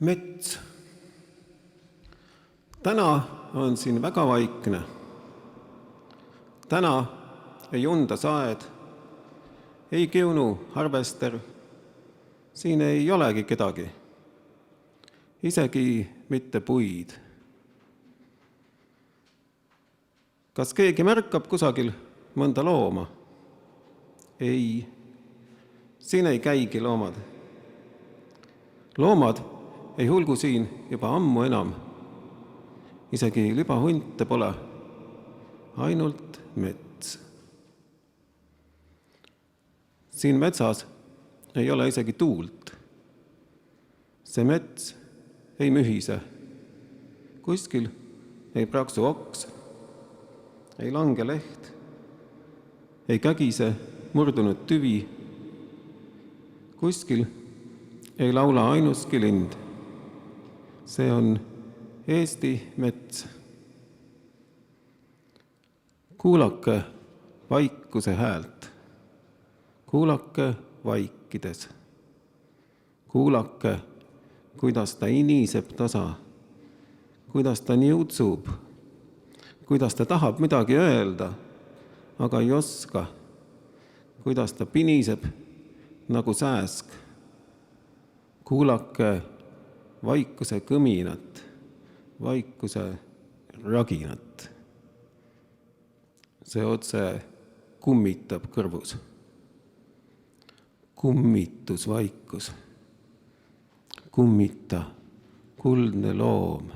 Mets. Täna on siin väga vaikne. Täna ei unda saed, ei kiunu harvester. Siin ei olegi kedagi. Isegi mitte puid. Kas keegi märkab kusagil mõnda looma? Ei, siin ei käigi loomad. Loomad ei hulgu siin juba ammu enam. Isegi libahunte pole, ainult mets. Siin metsas ei ole isegi tuult. See mets ei mühise. Kuskil ei praksu oks, ei lange leht, ei kägise murdunud tüvi. Kuskil ei laula ainuski lind. See on Eesti mets. Kuulake vaikuse häält. Kuulake vaikides. Kuulake, kuidas ta iniseb tasa, kuidas ta niutsub, kuidas ta tahab midagi öelda, aga ei oska, kuidas ta piniseb nagu sääsk. Kuulake vaikuse kõminat, vaikuse raginat. See otse kummitab kõrvus. Kummitusvaikus. Kummita, kuldne loom.